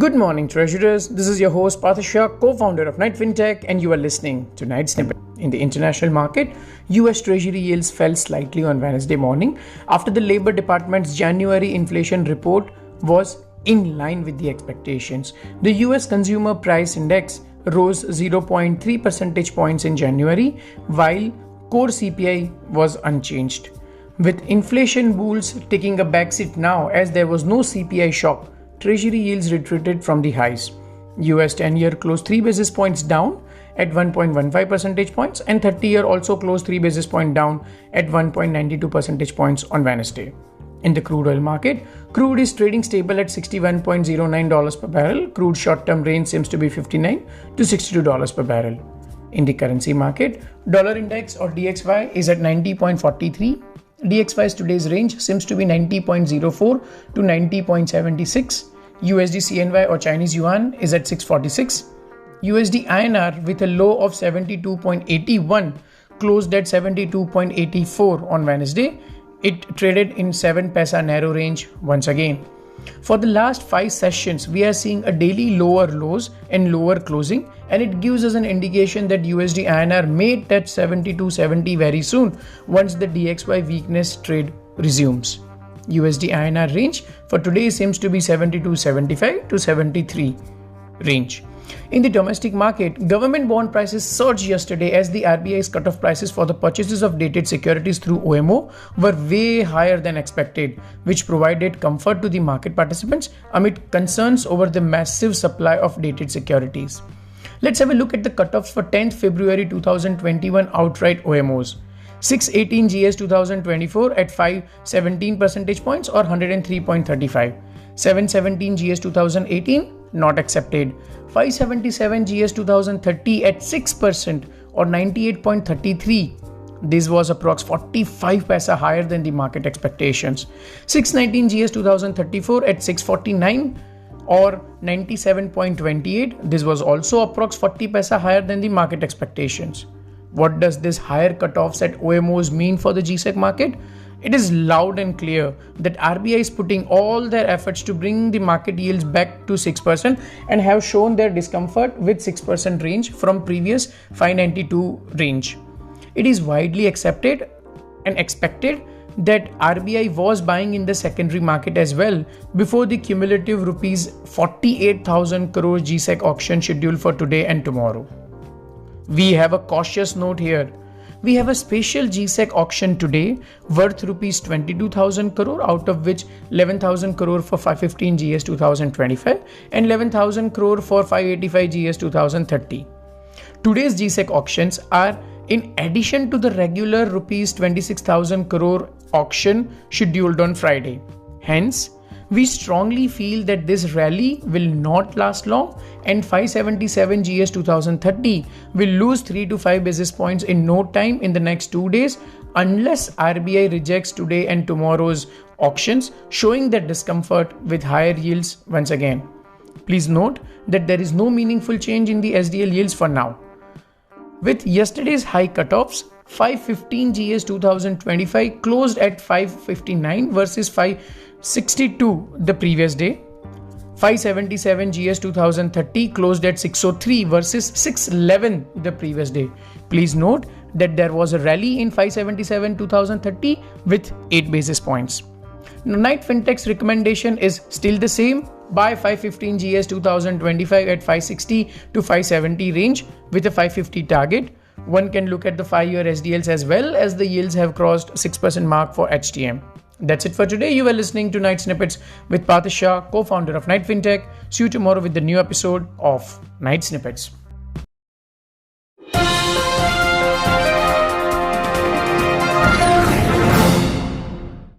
Good morning, treasurers. This is your host, Partha Shah, co-founder of Knight Fintech, and you are listening to Knight Snippet. In the international market, US Treasury yields fell slightly on Wednesday morning after the Labor Department's January inflation report was in line with the expectations. The US Consumer Price Index rose 0.3 percentage points in January, while core CPI was unchanged. With inflation bulls taking a backseat now as there was no CPI shock, Treasury yields retreated from the highs. US 10-year closed 3 basis points down at 1.15 percentage points and 30-year also closed 3 basis points down at 1.92 percentage points on Wednesday. In the crude oil market, crude is trading stable at $61.09 per barrel. Crude short-term range seems to be $59 to $62 per barrel. In the currency market, dollar index or DXY is at 90.43. DXY's today's range seems to be 90.04 to 90.76. USD CNY or Chinese yuan is at 646. USD INR with a low of 72.81 closed at 72.84 on Wednesday. It traded in 7 paisa narrow range once again. For the last 5 sessions, we are seeing a daily lower lows and lower closing, and it gives us an indication that USD INR may touch 72.70 very soon once the DXY weakness trade resumes. USD INR range for today seems to be 72.75 to 73 range. In the domestic market, government bond prices surged yesterday as the RBI's cutoff prices for the purchases of dated securities through OMO were way higher than expected, which provided comfort to the market participants amid concerns over the massive supply of dated securities. Let's have a look at the cutoffs for 10th February 2021 outright OMOs. 618 GS 2024 at 517 percentage points or 103.35. 717 GS 2018 not accepted. 577 GS 2030 at 6% or 98.33. This was approx 45 paisa higher than the market expectations. 619 GS 2034 at 649 or 97.28. This was also approx 40 paisa higher than the market expectations. What does this higher cutoffs at OMOs mean for the GSEC market? It is loud and clear that RBI is putting all their efforts to bring the market yields back to 6% and have shown their discomfort with 6% range from previous 592 range. It is widely accepted and expected that RBI was buying in the secondary market as well before the cumulative rupees 48,000 crore GSEC auction scheduled for today and tomorrow. We have a cautious note here. We have a special GSEC auction today worth rupees 22,000 crore, out of which 11,000 crore for 515 GS 2025 and 11,000 crore for 585 GS 2030. Today's GSEC auctions are in addition to the regular rupees 26,000 crore auction scheduled on Friday. Hence, we strongly feel that this rally will not last long and 577 GS 2030 will lose 3 to 5 basis points in no time in the next 2 days unless RBI rejects today and tomorrow's auctions, showing their discomfort with higher yields once again. Please note that there is no meaningful change in the SDL yields for now. With yesterday's high cutoffs, 515 GS 2025 closed at 559 versus 562 the previous day. 577 GS 2030 closed at 603 versus 611 the previous day. Please note that there was a rally in 577 2030 with 8 basis points. Now, Knight Fintech's recommendation is still the same. Buy 515 GS 2025 at 560 to 570 range with a 550 target. One can look at the 5-year SDLs as well, as the yields have crossed 6% mark for HTM. That's it for today. You are listening to Knight Snippets with Partha Shah, co-founder of Knight Fintech. See you tomorrow with the new episode of Knight Snippets.